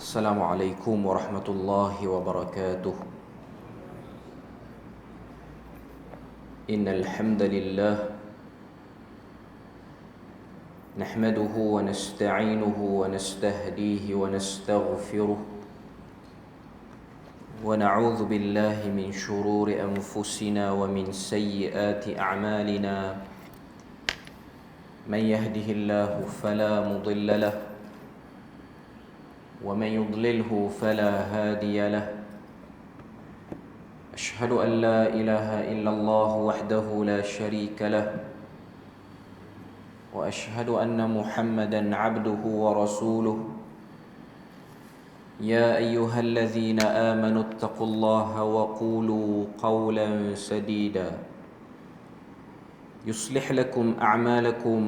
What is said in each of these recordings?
السلام عليكم ورحمة الله وبركاته. إن الحمد لله نحمده ونستعينه ونستهديه ونستغفره ونعوذ بالله من شرور أنفسنا ومن سيئات أعمالنا. من يهده الله فلا مضل له ومن يضلله فلا هادي له. أشهد أن لا إله إلا الله وحده لا شريك له وأشهد أن محمدا عبده ورسوله. يا أيها الذين آمنوا اتقوا الله وقولوا قولا سديدا يصلح لكم أعمالكم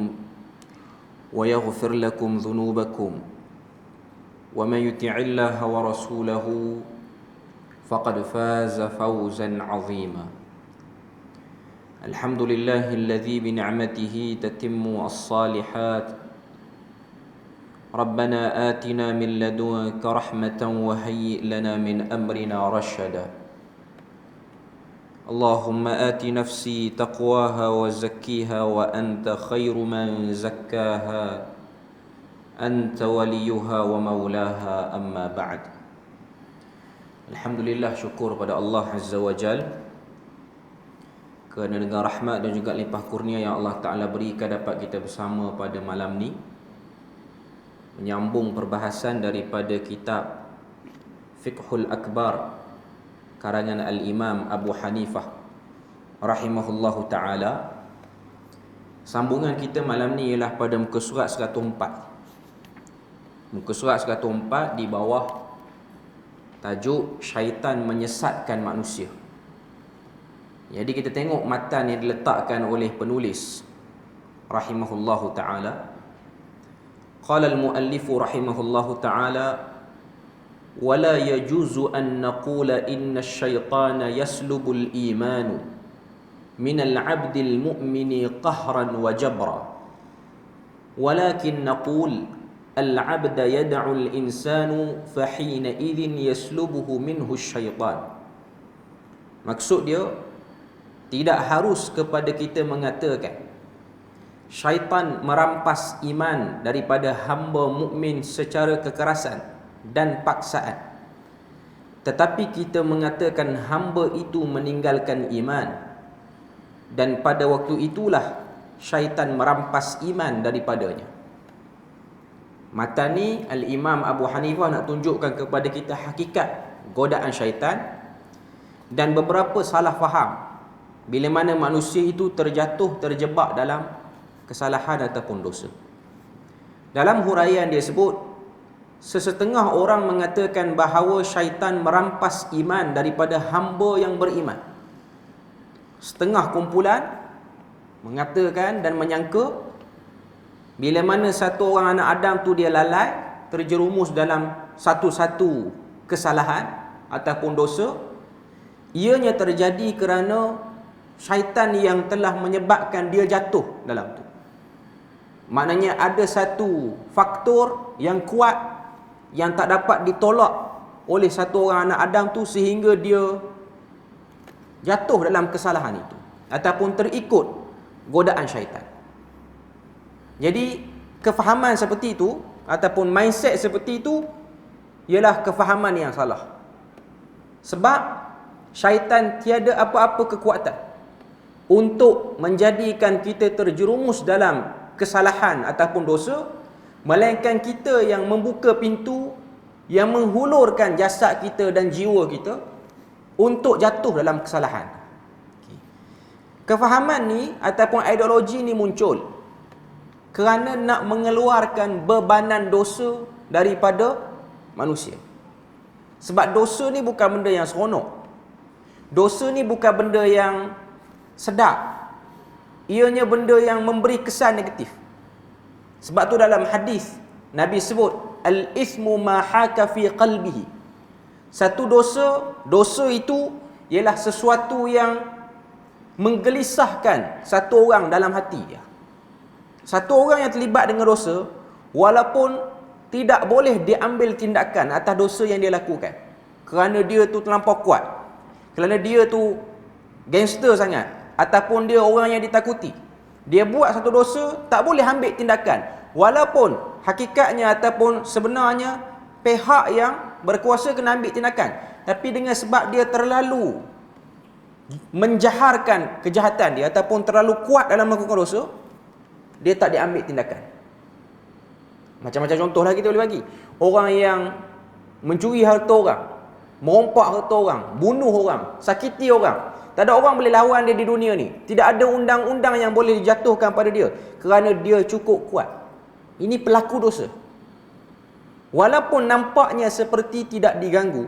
ويغفر لكم ذنوبكم ومن يطع الله ورسوله فقد فاز فوزا عظيما. الحمد لله الذي بنعمته تتم الصالحات. ربنا آتنا من لدنك رحمة وهيئ لنا من أمرنا رشدا. اللهم آت نفسي تقواها وزكيها وأنت خير من زكاها أنت وليها ومولاها. أما بعد. Alhamdulillah, syukur pada Allah Azza wa Jal kerana dengan rahmat dan juga limpah kurnia yang Allah Ta'ala berikan dapat kita bersama pada malam ni menyambung perbahasan daripada kitab Fiqhul Akbar karangan Al-Imam Abu Hanifah rahimahullahu ta'ala. Sambungan kita malam ni ialah pada muka surat 104. Muka surat 104 di bawah tajuk syaitan menyesatkan manusia. Jadi kita tengok matan yang diletakkan oleh penulis rahimahullahu ta'ala. Qala al-muallifu rahimahullahu ta'ala wala yajuzu an naqula inna asy-syaitana yaslubu al-imanu min al-'abdi al-mu'mini qahran wa jabra walakin naqul al-'abda yad'u al-insanu fa hina idzin yaslubuhu minhu asy-syaitan. Maksud dia, tidak harus kepada kita mengatakan syaitan merampas iman daripada hamba mukmin secara kekerasan dan paksaan. Tetapi kita mengatakan hamba itu meninggalkan iman dan pada waktu itulah syaitan merampas iman daripadanya. Mata ni Al-Imam Abu Hanifah nak tunjukkan kepada kita hakikat godaan syaitan dan beberapa salah faham bila mana manusia itu terjebak dalam kesalahan ataupun dosa. Dalam huraian dia sebut, sesetengah orang mengatakan bahawa syaitan merampas iman daripada hamba yang beriman. Setengah kumpulan mengatakan dan menyangka bila mana satu orang anak Adam tu dia lalai, terjerumus dalam satu-satu kesalahan ataupun dosa, ianya terjadi kerana syaitan yang telah menyebabkan dia jatuh dalam tu. Maknanya ada satu faktor yang kuat yang tak dapat ditolak oleh satu orang anak Adam tu sehingga dia jatuh dalam kesalahan itu ataupun terikut godaan syaitan. Jadi kefahaman seperti itu ataupun mindset seperti itu ialah kefahaman yang salah. Sebab syaitan tiada apa-apa kekuatan untuk menjadikan kita terjerumus dalam kesalahan ataupun dosa, melainkan kita yang membuka pintu yang menghulurkan jasad kita dan jiwa kita untuk jatuh dalam kesalahan. Kefahaman ni ataupun ideologi ni muncul kerana nak mengeluarkan bebanan dosa daripada manusia. Sebab dosa ni bukan benda yang seronok. Dosa ni bukan benda yang sedap. Ianya benda yang memberi kesan negatif. Sebab tu dalam hadis Nabi sebut al-ithmu ma haka fi qalbihi. Satu dosa itu ialah sesuatu yang menggelisahkan satu orang dalam hati dia. Satu orang yang terlibat dengan dosa, walaupun tidak boleh diambil tindakan atas dosa yang dia lakukan. Kerana dia tu terlampau kuat, kerana dia tu gangster sangat, ataupun dia orang yang ditakuti. Dia buat satu dosa, tak boleh ambil tindakan. Walaupun hakikatnya ataupun sebenarnya pihak yang berkuasa kena ambil tindakan. Tapi dengan sebab dia terlalu menjaharkan kejahatan dia ataupun terlalu kuat dalam melakukan dosa, dia tak diambil tindakan. Macam-macam contoh lah kita boleh bagi. Orang yang mencuri harta orang, merompak harta orang, bunuh orang, sakiti orang. Tak ada orang boleh lawan dia di dunia ni. Tidak ada undang-undang yang boleh dijatuhkan pada dia kerana dia cukup kuat. Ini pelaku dosa. Walaupun nampaknya seperti tidak diganggu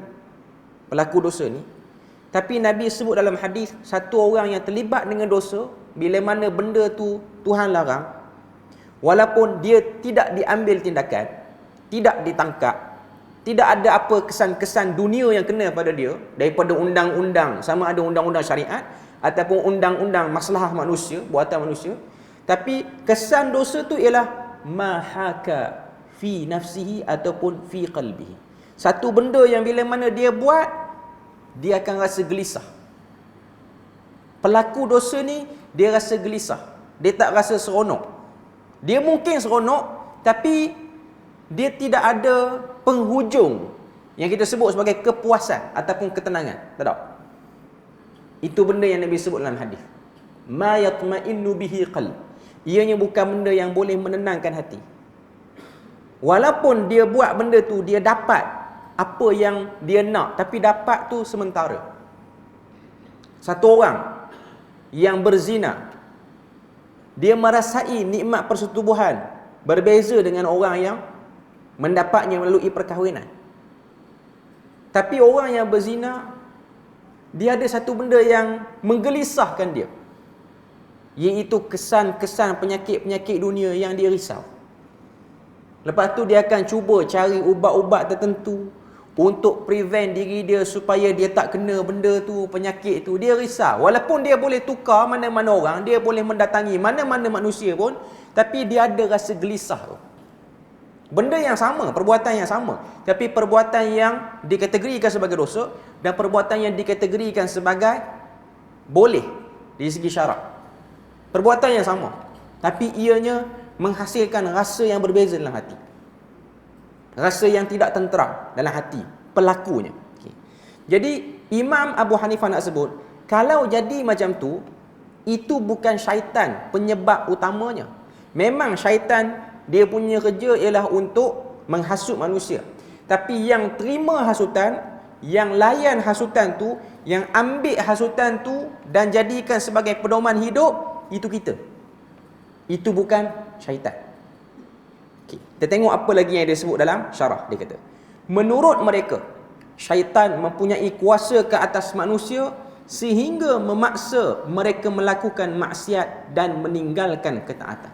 pelaku dosa ni, tapi Nabi sebut dalam hadis, satu orang yang terlibat dengan dosa, bila mana benda tu Tuhan larang, walaupun dia tidak diambil tindakan, tidak ditangkap, tidak ada apa kesan-kesan dunia yang kena pada dia daripada undang-undang, sama ada undang-undang syariat ataupun undang-undang maslahah manusia, buatan manusia, tapi kesan dosa tu ialah mahaka fi nafsihi ataupun fi qalbihi. Satu benda yang bila mana dia buat, dia akan rasa gelisah. Pelaku dosa ni dia rasa gelisah, dia tak rasa seronok. Dia mungkin seronok, tapi dia tidak ada penghujung yang kita sebut sebagai kepuasan ataupun ketenangan. Tak ada. Itu benda yang Nabi sebut dalam hadis. Ma yatma'innu bihi qalb. Ianya bukan benda yang boleh menenangkan hati. Walaupun dia buat benda tu, dia dapat apa yang dia nak, tapi dapat tu sementara. Satu orang yang berzina, dia merasai nikmat persetubuhan berbeza dengan orang yang mendapatnya melalui perkahwinan. Tapi orang yang berzina, dia ada satu benda yang menggelisahkan dia, iaitu kesan-kesan penyakit-penyakit dunia yang dia risau. Lepas tu dia akan cuba cari ubat-ubat tertentu untuk prevent diri dia supaya dia tak kena benda tu, penyakit tu. Dia risau. Walaupun dia boleh tukar mana-mana orang, dia boleh mendatangi mana-mana manusia pun, tapi dia ada rasa gelisah tu. Benda yang sama, perbuatan yang sama, tapi perbuatan yang dikategorikan sebagai dosa dan perbuatan yang dikategorikan sebagai boleh dari segi syarak. Perbuatan yang sama, tapi ianya menghasilkan rasa yang berbeza dalam hati. Rasa yang tidak tenteram dalam hati pelakunya. Okay. Jadi Imam Abu Hanifah nak sebut, kalau jadi macam tu, itu bukan syaitan penyebab utamanya. Memang syaitan dia punya kerja ialah untuk menghasut manusia. Tapi yang terima hasutan, yang layan hasutan tu, yang ambil hasutan tu dan jadikan sebagai pedoman hidup, itu kita. Itu bukan syaitan. Okay. Kita tengok apa lagi yang dia sebut dalam syarah. Dia kata, menurut mereka, syaitan mempunyai kuasa ke atas manusia sehingga memaksa mereka melakukan maksiat dan meninggalkan ketaatan.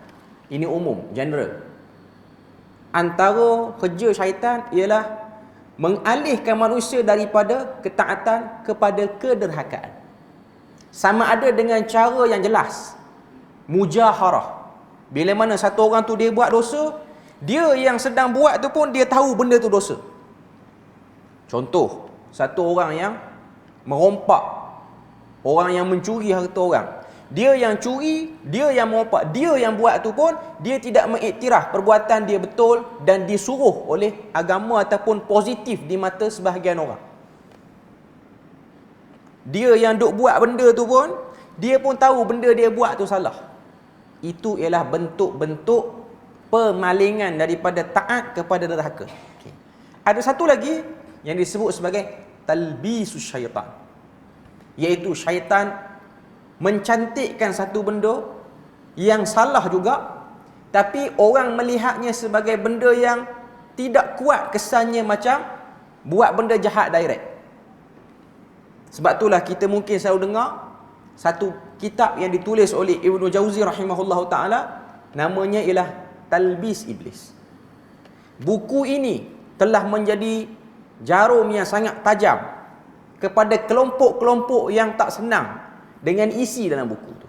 Ini umum, general. Antara kerja syaitan ialah mengalihkan manusia daripada ketaatan kepada kederhakaan. Sama ada dengan cara yang jelas, mujaharah. Bila mana satu orang tu dia buat dosa, dia yang sedang buat tu pun dia tahu benda tu dosa. Contoh, satu orang yang merompak, orang yang mencuri harta orang, dia yang curi, dia yang merompak, dia yang buat tu pun dia tidak mengiktiraf perbuatan dia betul dan disuruh oleh agama ataupun positif di mata sebahagian orang. Dia yang duk buat benda tu pun dia pun tahu benda dia buat tu salah. Itu ialah bentuk-bentuk pemalingan daripada taat kepada derhaka. Okay. Ada satu lagi yang disebut sebagai talbisus syaitan, iaitu syaitan mencantikkan satu benda yang salah juga, tapi orang melihatnya sebagai benda yang tidak kuat kesannya, macam buat benda jahat direct. Sebab itulah kita mungkin selalu dengar satu kitab yang ditulis oleh Ibnu Jauzi rahimahullahu ta'ala, namanya ialah Talbis Iblis. Buku ini telah menjadi jarum yang sangat tajam kepada kelompok-kelompok yang tak senang dengan isi dalam buku tu.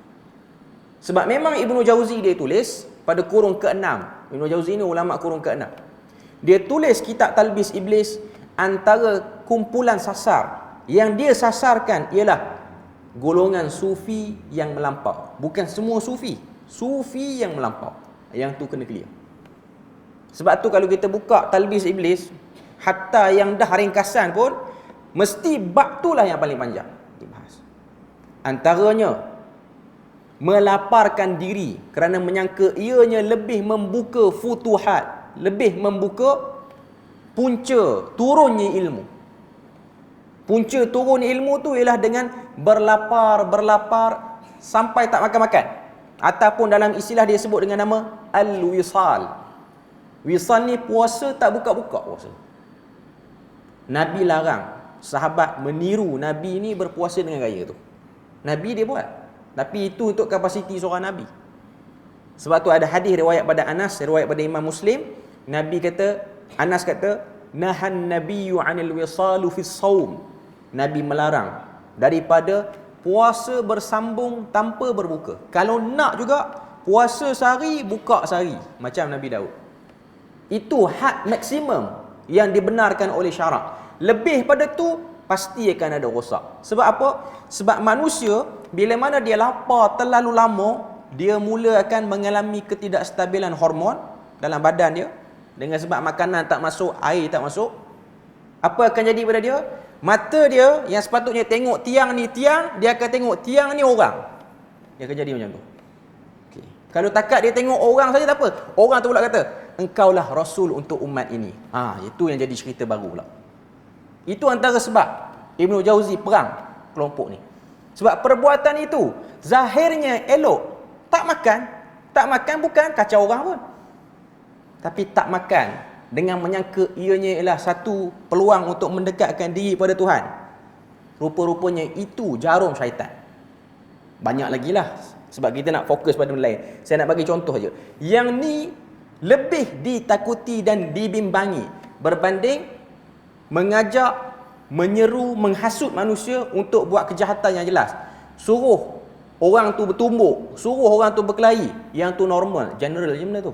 Sebab memang Ibnu Jauzi dia tulis pada kurun ke-6. Ibnu Jauzi ni ulama kurun ke-6. Dia tulis kitab Talbis Iblis, antara kumpulan sasar yang dia sasarkan ialah golongan sufi yang melampau. Bukan semua sufi, sufi yang melampau. Yang tu kena clear. Sebab tu kalau kita buka Talbis Iblis, hatta yang dah ringkasan pun mesti bab tu lah yang paling panjang dibahas. Antaranya melaparkan diri kerana menyangka ianya lebih membuka futuhat, lebih membuka punca turunnya ilmu. Punca turun ilmu tu ialah dengan berlapar sampai tak makan-makan. Ataupun dalam istilah dia sebut dengan nama al-wisal. Wisal ni puasa tak buka-buka puasa. Nabi larang sahabat meniru Nabi ni berpuasa dengan gaya tu. Nabi dia buat. Tapi itu untuk kapasiti seorang Nabi. Sebab tu ada hadis riwayat pada Anas, riwayat pada Imam Muslim. Nabi kata, Anas kata, nahan nabiyyu 'anil wisalu fis saum. Nabi melarang daripada puasa bersambung tanpa berbuka. Kalau nak juga puasa sehari, buka sehari, macam Nabi Daud. Itu had maksimum yang dibenarkan oleh syarak. Lebih pada tu pasti akan ada rosak. Sebab apa? Sebab manusia bila mana dia lapar terlalu lama, dia mula akan mengalami ketidakstabilan hormon dalam badan dia. Dengan sebab makanan tak masuk, air tak masuk, apa akan jadi pada dia? Mata dia yang sepatutnya tengok tiang ni tiang, dia akan tengok tiang ni orang. Dia akan jadi macam tu. Okay. Kalau takat dia tengok orang saja tak apa. Orang tu pula kata, engkaulah rasul untuk umat ini. Itu yang jadi cerita baru pula. Itu antara sebab Ibnu Jauzi perang kelompok ni. Sebab perbuatan itu zahirnya elok. Tak makan bukan kacau orang pun. Tapi tak makan dengan menyangka ianya ialah satu peluang untuk mendekatkan diri pada Tuhan. Rupa-rupanya itu jarum syaitan. Banyak lagi lah. Sebab kita nak fokus pada benda lain. Saya nak bagi contoh saja. Yang ni lebih ditakuti dan dibimbangi berbanding mengajak, menyeru, menghasut manusia untuk buat kejahatan yang jelas. Suruh orang tu bertumbuk, suruh orang tu berkelahi. Yang tu normal, general je benda tu.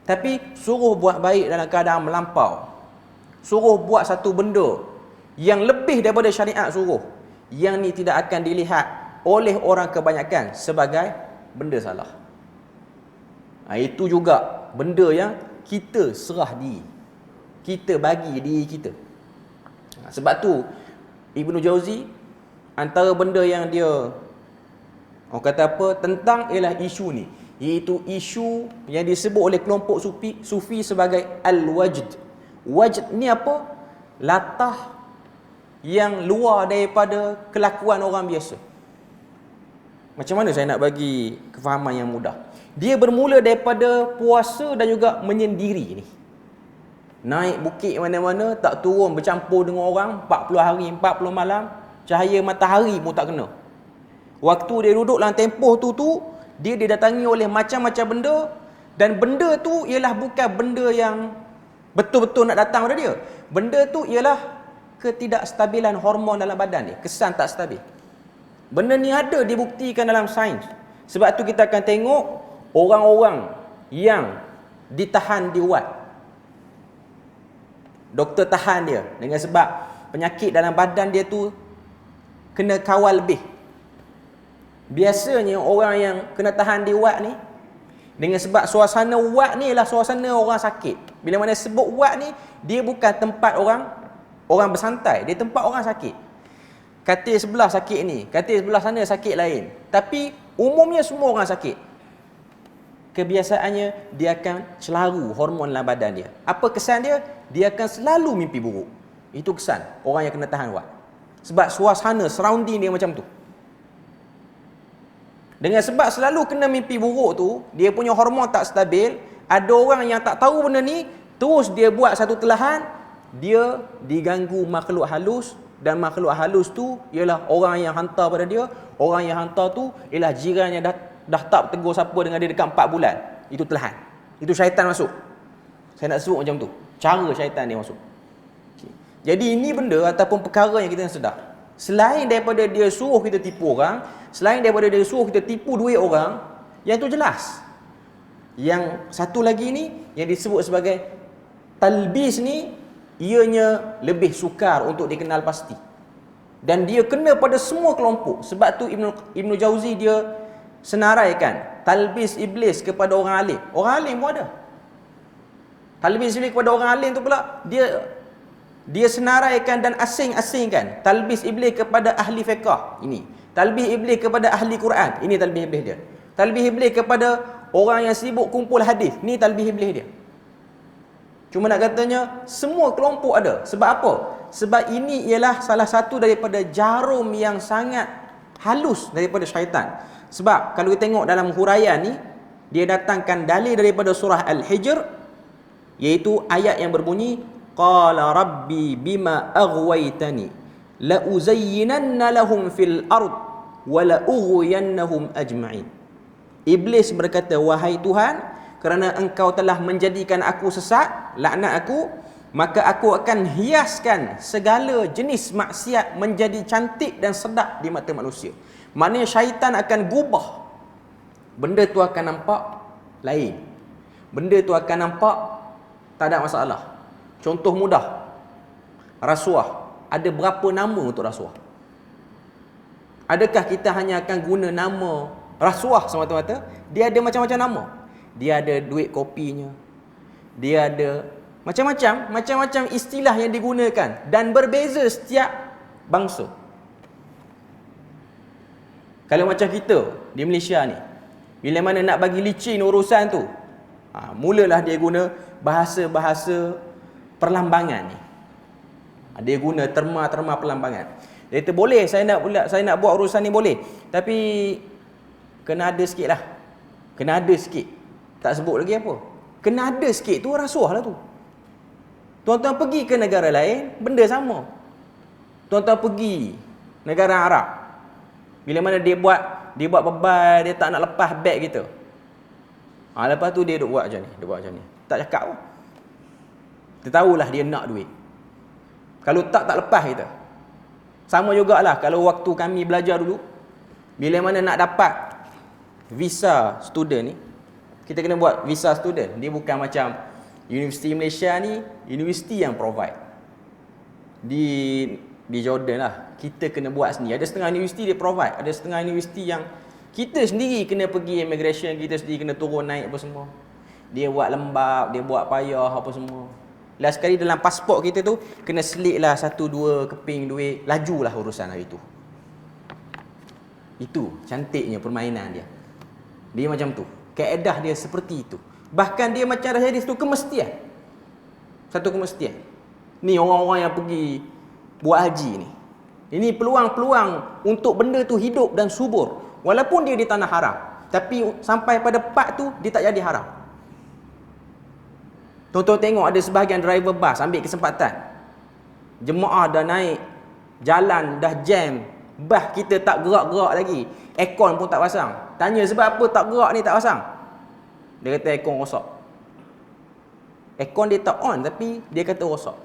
Tapi suruh buat baik dalam keadaan melampau. Suruh buat satu benda yang lebih daripada syariat suruh. Yang ni tidak akan dilihat oleh orang kebanyakan sebagai benda salah. Itu juga benda yang kita serah diri. Kita bagi diri kita. Sebab tu Ibnu Jauzi antara benda yang dia orang kata apa tentang ialah isu ni, iaitu isu yang disebut oleh kelompok sufi sebagai al-wajd. Wajd ni apa? Latah yang luar daripada kelakuan orang biasa. Macam mana saya nak bagi kefahaman yang mudah? Dia bermula daripada puasa dan juga menyendiri ni. Naik bukit mana-mana, tak turun bercampur dengan orang 40 hari, 40 malam, cahaya matahari pun tak kena. Waktu dia duduk dalam tempoh tu dia didatangi oleh macam-macam benda, dan benda tu ialah bukan benda yang betul-betul nak datang pada dia. Benda tu ialah ketidakstabilan hormon dalam badan dia, kesan tak stabil. Benda ni ada dibuktikan dalam sains. Sebab tu kita akan tengok orang-orang yang ditahan di wad. Doktor tahan dia dengan sebab penyakit dalam badan dia tu kena kawal lebih. Biasanya orang yang kena tahan di wad ni, dengan sebab suasana wad ni ialah suasana orang sakit. Bila mana sebut wad ni, dia bukan tempat orang bersantai, dia tempat orang sakit. Katil sebelah sakit ni, katil sebelah sana sakit lain. Tapi umumnya semua orang sakit. Kebiasaannya dia akan celaru hormon dalam badan dia. Apa kesan dia? Dia akan selalu mimpi buruk. Itu kesan orang yang kena tahan wad. Sebab suasana surrounding dia macam tu. Dengan sebab selalu kena mimpi buruk tu, dia punya hormon tak stabil. Ada orang yang tak tahu benda ni, terus dia buat satu telahan, dia diganggu makhluk halus. Dan makhluk halus tu ialah orang yang hantar pada dia. Orang yang hantar tu ialah jiran yang dah tak tegur siapa dengan dia dekat 4 bulan. Itu telahan. Itu syaitan masuk. Saya nak sebut macam tu. Cara syaitan dia masuk. Okay. Jadi ini benda ataupun perkara yang kita sedar. Selain daripada dia suruh kita tipu orang, selain daripada dia suruh kita tipu duit orang, yang tu jelas. Yang satu lagi ni yang disebut sebagai Talbis ni ianya lebih sukar untuk dikenal pasti. Dan dia kena pada semua kelompok. Sebab tu Ibnu Jauzi dia senaraikan talbis iblis kepada orang alim. Orang alim pun ada. Talbis iblis kepada orang alim tu pula dia senaraikan dan asing-asingkan. Talbis iblis kepada ahli fiqh ini. Talbis iblis kepada ahli Quran. Ini talbis iblis dia. Talbis iblis kepada orang yang sibuk kumpul hadis. Ini talbis iblis dia. Cuma nak katanya semua kelompok ada. Sebab apa? Sebab ini ialah salah satu daripada jarum yang sangat halus daripada syaitan. Sebab kalau kita tengok dalam huraian ni, dia datangkan dalil daripada surah Al-Hijr, iaitu ayat yang berbunyi qala rabbi bima aghwaytani la uzayyinanna lahum fil ard wa la ughwiyannahum ajma'in. Iblis berkata, wahai Tuhan, kerana engkau telah menjadikan aku sesat, laknat aku, maka aku akan hiaskan segala jenis maksiat menjadi cantik dan sedap di mata manusia. Maknanya syaitan akan gubah. Benda tu akan nampak lain. Benda tu akan nampak tak ada masalah. Contoh mudah, rasuah. Ada berapa nama untuk rasuah? Adakah kita hanya akan guna nama rasuah semata-mata? Dia ada macam-macam nama. Dia ada duit kopinya. Dia ada macam-macam istilah yang digunakan dan berbeza setiap bangsa. Kalau macam kita di Malaysia ni, bila mana nak bagi licin urusan tu, mulalah dia guna bahasa-bahasa perlambangan ni. Dia guna terma-terma perlambangan. Dia kata boleh, saya nak buat urusan ni boleh, tapi kena ada sikit lah. Kena ada sikit. Tak sebut lagi apa. Kena ada sikit tu rasuah lah tu. Tuan-tuan pergi ke negara lain, benda sama. Tuan-tuan pergi negara Arab, bila mana dia buat beban, dia tak nak lepas beg kita. Lepas tu dia duk buat macam ni. Tak cakap pun. Kita tahulah dia nak duit. Kalau tak lepas kita. Sama jugalah kalau waktu kami belajar dulu, bila mana nak dapat visa student ni, kita kena buat visa student. Dia bukan macam Universiti Malaysia ni, universiti yang provide. Di Jordan lah, kita kena buat sendiri. Ada setengah universiti dia provide, ada setengah universiti yang kita sendiri kena pergi immigration, kita sendiri kena turun naik apa semua. Dia buat lembab, dia buat payah apa semua. Last sekali dalam pasport kita tu kena selit lah 1-2 keping duit, lajulah urusan hari tu. Itu cantiknya permainan dia. Dia macam tu. Kaedah dia seperti itu. Bahkan dia macam dah hadis tu kemestian. Satu kemestian. Ni orang-orang yang pergi buat haji ni. Ini peluang-peluang untuk benda tu hidup dan subur. Walaupun dia di tanah haram, tapi sampai pada part tu dia tak jadi haram. Tuan-tuan tengok ada sebahagian driver bas ambil kesempatan. Jemaah dah naik, jalan dah jam, bas kita tak gerak-gerak lagi. Aircon pun tak pasang. Tanya sebab apa tak gerak ni, tak pasang. Dia kata aircon rosak. Aircon dia tak on tapi dia kata rosak.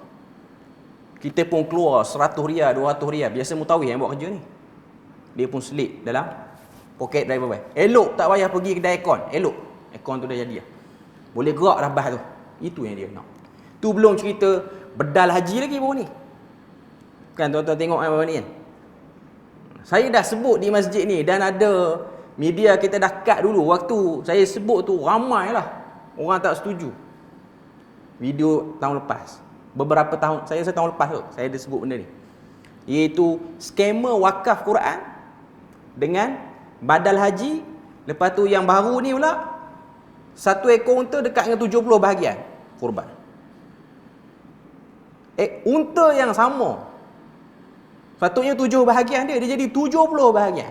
Kita pun keluar 100 riyal, 200 riyal. Biasa mutawif yang buat kerja ni. Dia pun selit dalam poket driver bas. Elok tak payah pergi kedai aircon. Elok. Aircon tu dah jadi dah. Boleh gerak dah bas tu. Itu yang dia nak. Tu belum cerita bedal haji lagi baru ni. Kan tuan-tuan tengok apa ni kan. Saya dah sebut di masjid ni dan ada media kita dah cut dulu. Waktu saya sebut tu ramailah orang tak setuju. Video tahun lepas. Beberapa tahun, saya tahun lepas tu saya ada sebut benda ni. Iaitu skema wakaf Quran dengan badal haji. Lepas tu yang baru ni pula, satu ekor unta dekat dengan 70 bahagian kurban. Unta yang sama, patutnya 7 bahagian dia jadi 70 bahagian.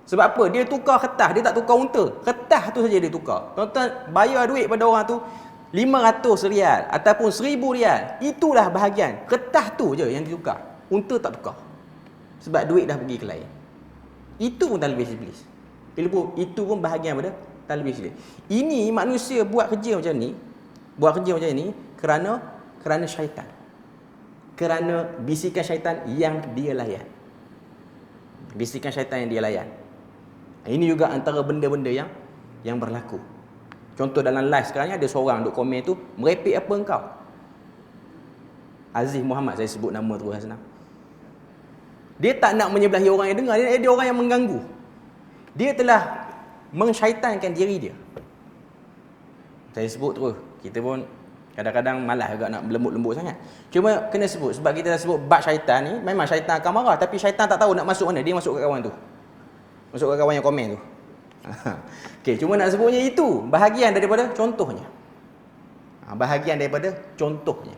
Sebab apa? Dia tukar kertas, dia tak tukar unta. Kertas tu saja dia tukar. Tuan-tuan bayar duit pada orang tu 500 riyal ataupun 1000 riyal. Itulah bahagian. Kertas tu je yang ditukar. Unta tak tukar. Sebab duit dah pergi ke lain. Itu pun talbis iblis. Itu pun bahagian pada talbis iblis. Ini manusia buat kerja macam ni, kerana syaitan. Kerana bisikan syaitan yang dia layan. Bisikan syaitan yang dia layan. Ini juga antara benda-benda yang berlaku. Contoh dalam live sekarang ni ada seorang duk komen tu, merepek apa engkau? Aziz Muhammad, saya sebut nama tu senang. Dia tak nak menyebelahi orang yang dengar, dia orang yang mengganggu. Dia telah mensyaitankan diri dia. Saya sebut terus, kita pun kadang-kadang malas juga nak lembut-lembut sangat. Cuma kena sebut, sebab kita dah sebut bab syaitan ni, memang syaitan akan marah, tapi syaitan tak tahu nak masuk mana, dia masuk ke kawan tu. Masuk ke kawan yang komen tu. Okey, cuma nak sebutnya itu bahagian daripada contohnya. Bahagian daripada contohnya.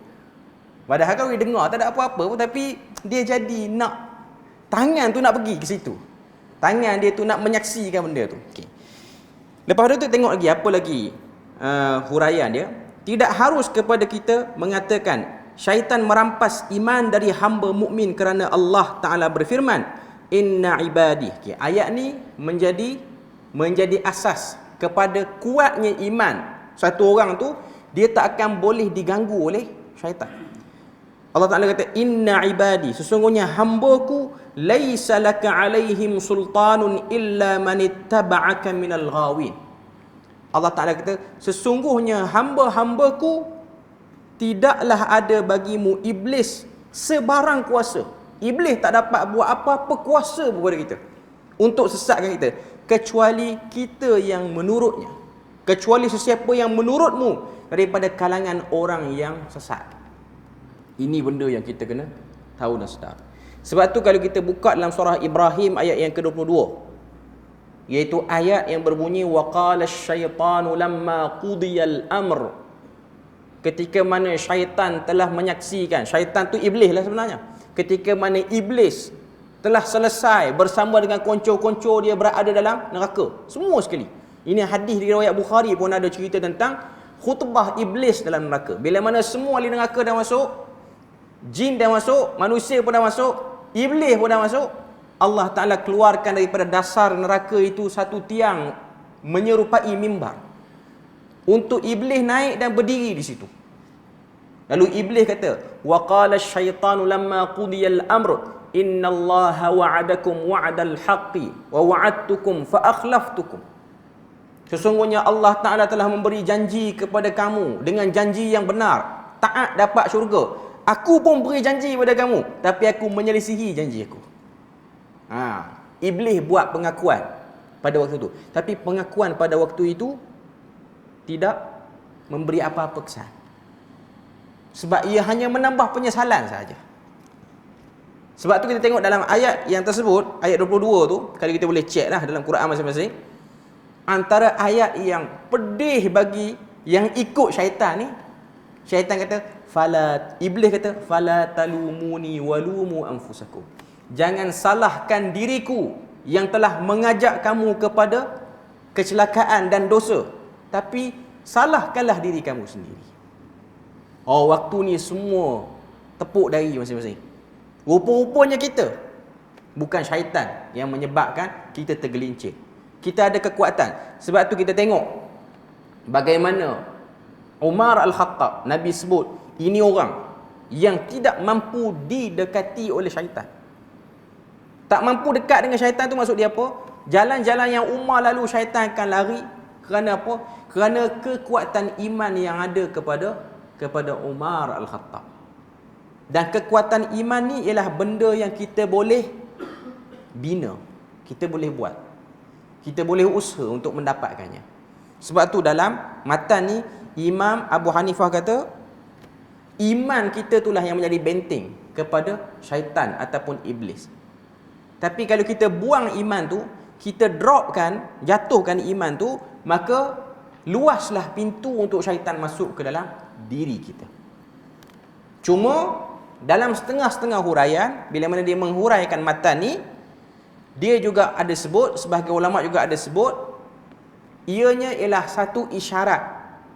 Padahal kalau dia dengar tak ada apa-apa pun, tapi dia jadi nak, tangan tu nak pergi ke situ. Tangan dia tu nak menyaksikan benda tu. Okey. Lepas tu tengok lagi apa lagi huraian dia. Tidak harus kepada kita mengatakan syaitan merampas iman dari hamba mukmin kerana Allah Taala berfirman, inna ibadi. Okey, ayat ni menjadi asas kepada kuatnya iman satu orang tu, dia tak akan boleh diganggu oleh syaitan. Allah Ta'ala kata, inna ibadi, sesungguhnya hamba-Ku, laisa laka alaihim sultanun illa man ittaba'aka minal ghawin. Allah Ta'ala kata, sesungguhnya hamba-hamba-Ku tidaklah ada bagimu iblis sebarang kuasa. Iblis tak dapat buat apa-apa kuasa kepada kita untuk sesatkan kita, kecuali kita yang menurutnya, kecuali sesiapa yang menurutmu daripada kalangan orang yang sesat. Ini benda yang kita kena tahu dan sedar. Sebab tu kalau kita buka dalam surah Ibrahim ayat yang ke-22, iaitu ayat yang berbunyi waqala asyaitanu lamma qudiyal amr, ketika mana syaitan telah menyaksikan, syaitan tu iblis lah sebenarnya, ketika mana iblis telah selesai bersama dengan konco-konco dia berada dalam neraka semua sekali. Ini hadis di riwayat Bukhari pun ada cerita tentang khutbah iblis dalam neraka. Bila mana semua ahli neraka dah masuk, jin dah masuk, manusia pun dah masuk, iblis pun dah masuk, Allah Ta'ala keluarkan daripada dasar neraka itu satu tiang menyerupai mimbar untuk iblis naik dan berdiri di situ. Lalu iblis kata, wa qala asyaitanu lamma qudiyal amr innallaha wa'adakum wa'dal haqqi wa wa'adtukum fa akhlaftukum. Sesungguhnya Allah Ta'ala telah memberi janji kepada kamu dengan janji yang benar, taat dapat syurga. Aku pun beri janji kepada kamu, tapi aku menyelisihi janji aku. Iblis buat pengakuan pada waktu itu, tapi pengakuan pada waktu itu tidak memberi apa-apa kesan, sebab ia hanya menambah penyesalan sahaja. Sebab tu kita tengok dalam ayat yang tersebut, ayat 22 tu, kalau kita boleh cek lah dalam Quran masing-masing, antara ayat yang pedih bagi yang ikut syaitan ni, syaitan kata, iblis kata, fala talumuni walumu anfusakum. Jangan salahkan diriku yang telah mengajak kamu kepada kecelakaan dan dosa, tapi salahkanlah diri kamu sendiri. Waktu ni semua tepuk dahi masing-masing. Rupa-rupanya kita, bukan syaitan yang menyebabkan kita tergelincir. Kita ada kekuatan. Sebab tu kita tengok bagaimana Umar Al-Khattab, Nabi sebut, ini orang yang tidak mampu didekati oleh syaitan. Tak mampu dekat dengan syaitan tu maksud dia apa? Jalan-jalan yang Umar lalu syaitan akan lari. Kerana apa? Kerana kekuatan iman yang ada kepada Umar Al-Khattab. Dan kekuatan iman ni ialah benda yang kita boleh bina, kita boleh buat, kita boleh usaha untuk mendapatkannya. Sebab tu dalam matan ni Imam Abu Hanifah kata, iman kita itulah yang menjadi benteng kepada syaitan ataupun iblis. Tapi kalau kita buang iman tu, kita dropkan, jatuhkan iman tu, maka luaslah pintu untuk syaitan masuk ke dalam diri kita. Cuma dalam setengah-setengah huraian, bila mana dia menghuraikan matan ni, dia juga ada sebut, sebahagian ulama juga ada sebut, ianya ialah satu isyarat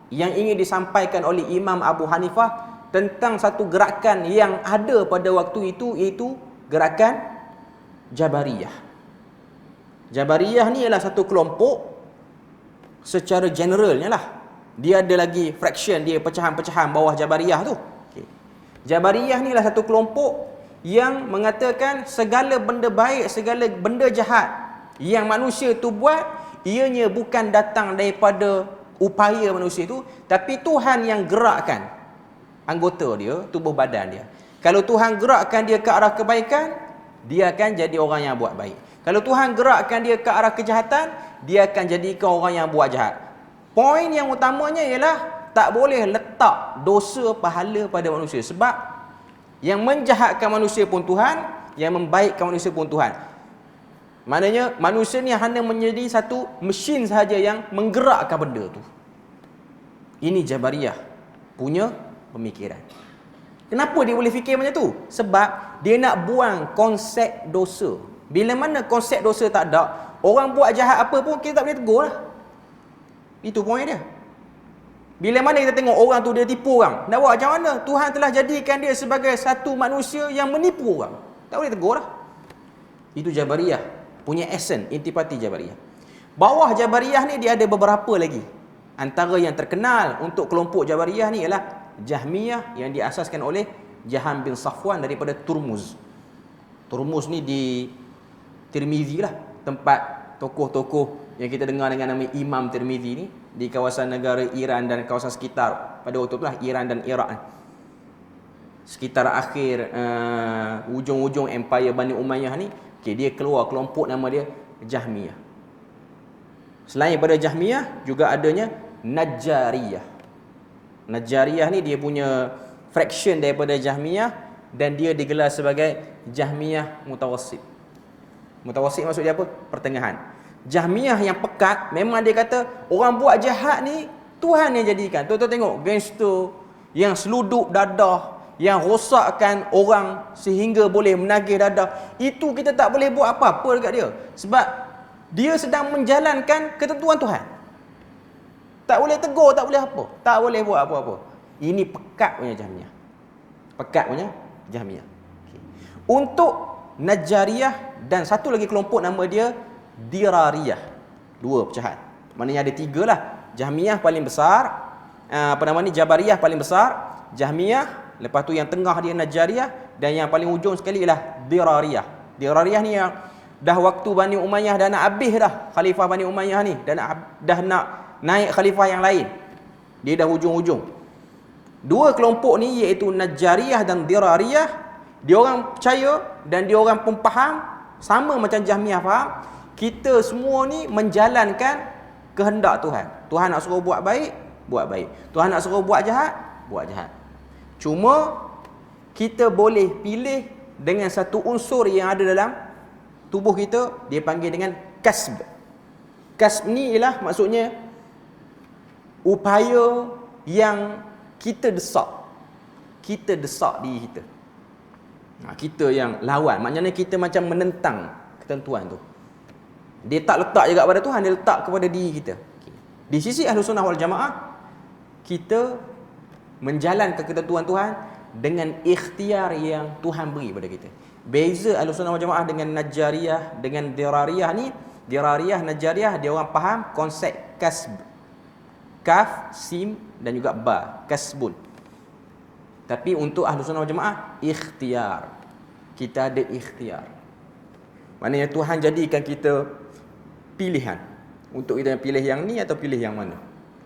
yang ingin disampaikan oleh Imam Abu Hanifah tentang satu gerakan yang ada pada waktu itu, iaitu gerakan Jabariyah. Jabariyah ni ialah satu kelompok secara generalnya lah. Dia ada lagi fraction, dia pecahan-pecahan bawah Jabariyah tu. Okay. Jabariyah ni ialah satu kelompok yang mengatakan segala benda baik, segala benda jahat yang manusia tu buat, ianya bukan datang daripada upaya manusia tu, tapi Tuhan yang gerakkan. anggota dia, tubuh badan dia. Kalau Tuhan gerakkan dia ke arah kebaikan, dia akan jadi orang yang buat baik. Kalau Tuhan gerakkan dia ke arah kejahatan, dia akan jadikan orang yang buat jahat. Poin yang utamanya ialah tak boleh letak dosa pahala pada manusia. Sebab yang menjahatkan manusia pun Tuhan, yang membaikkan manusia pun Tuhan. Maknanya manusia ni hanya menjadi satu mesin sahaja yang menggerakkan benda tu. Ini Jabariyah punya pemikiran. Kenapa dia boleh fikir macam tu? Sebab dia nak buang konsep dosa. Bila mana konsep dosa tak ada, orang buat jahat apa pun kita tak boleh tegur lah. Itu poin dia. Bila mana kita tengok orang tu dia tipu orang, nak buat macam mana? Tuhan telah jadikan dia sebagai satu manusia yang menipu orang. Tak boleh tegur lah. Itu Jabariyah punya esen, intipati Jabariyah. Bawah Jabariyah ni dia ada beberapa lagi. Antara yang terkenal untuk kelompok Jabariyah ni ialah Jahmiyah yang diasaskan oleh Jaham bin Safwan daripada Turmuz. Turmuz ni di Tirmizi lah, tempat tokoh-tokoh yang kita dengar dengan nama Imam Tirmizi ni, di kawasan negara Iran dan kawasan sekitar pada waktu itulah Iran dan Iraq. Sekitar akhir ujung-ujung Empire Bani Umayyah ni, dia keluar kelompok nama dia Jahmiyah. Selain daripada Jahmiyah juga adanya Najjariyah. Najjariyah ni dia punya fraction daripada Jahmiyah dan dia digelar sebagai Jahmiyah Mutawassit. Mutawassit maksud dia apa? Pertengahan. Jahmiyah yang pekat, memang dia kata orang buat jahat ni Tuhan yang jadikan. Tuan-tuan tengok gangster yang seluduk dadah, yang rosakkan orang sehingga boleh menagih dadah. Itu kita tak boleh buat apa-apa dekat dia. Sebab dia sedang menjalankan ketentuan Tuhan. Tak boleh tegur, tak boleh apa. Tak boleh buat apa-apa. Ini pekat punya Jahmiyah. Pekat punya Jahmiyah. Okay. Untuk Najjariyah dan satu lagi kelompok nama dia Dirariyah. Dua pecahan. Maknanya ada tiga lah. Jahmiyah paling besar, Jabariyah paling besar, Jahmiyah, lepas tu yang tengah dia Najjariyah, dan yang paling ujung sekali ialah Dirariyah. Dirariyah ni yang dah waktu Bani Umayyah dah nak habis dah, Khalifah Bani Umayyah ni dah nak naik khalifah yang lain. Dia dah hujung-hujung. Dua kelompok ni iaitu Najjariyah dan Dirariyah, dia orang percaya dan dia orang pun faham sama macam Jahmiyah faham, kita semua ni menjalankan kehendak Tuhan. Tuhan nak suruh buat baik, buat baik. Tuhan nak suruh buat jahat, buat jahat. Cuma kita boleh pilih dengan satu unsur yang ada dalam tubuh kita, dia panggil dengan kasb. Kasb ni ialah maksudnya upaya yang kita desak. Kita desak diri kita. Kita yang lawan. Maknanya kita macam menentang ketentuan tu. Dia tak letak juga pada Tuhan, dia letak kepada diri kita. Di sisi Ahlus Sunnah wal Jamaah, kita menjalankan ketentuan Tuhan dengan ikhtiar yang Tuhan beri pada kita. Beza Ahlus Sunnah wal Jamaah dengan Najjariyah, dengan Dirariyah ni, Dirariyah, Najjariyah, dia orang faham konsep kasb. Kaf, sim dan juga ba, kasbun. Tapi untuk Ahlus Sunnah wal Jamaah, ikhtiar. Kita ada ikhtiar. Maknanya Tuhan jadikan kita pilihan. Untuk kita pilih yang ni atau pilih yang mana.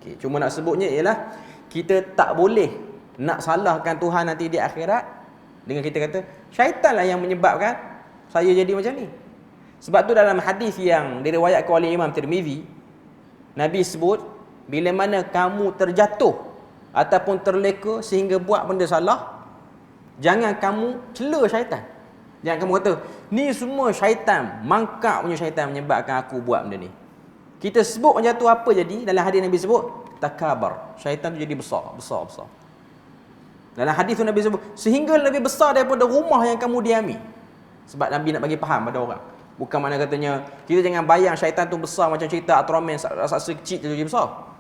Okay. Cuma nak sebutnya ialah kita tak boleh nak salahkan Tuhan nanti di akhirat dengan kita kata syaitanlah yang menyebabkan saya jadi macam ni. Sebab tu dalam hadis yang diriwayatkan oleh Imam Tirmizi, Nabi sebut bila mana kamu terjatuh ataupun terleka sehingga buat benda salah, jangan kamu cela syaitan. Jangan kamu kata ni semua syaitan, mangkak punya syaitan menyebabkan aku buat benda ni. Kita sebut macam tu, apa jadi? Dalam hadis Nabi sebut takabar. Syaitan tu jadi besar. Dalam hadis tu Nabi sebut sehingga lebih besar daripada rumah yang kamu diami. Sebab Nabi nak bagi faham pada orang. Bukan mana katanya kita jangan bayang syaitan tu besar macam cerita Ultraman, raksasa kecil jadi besar.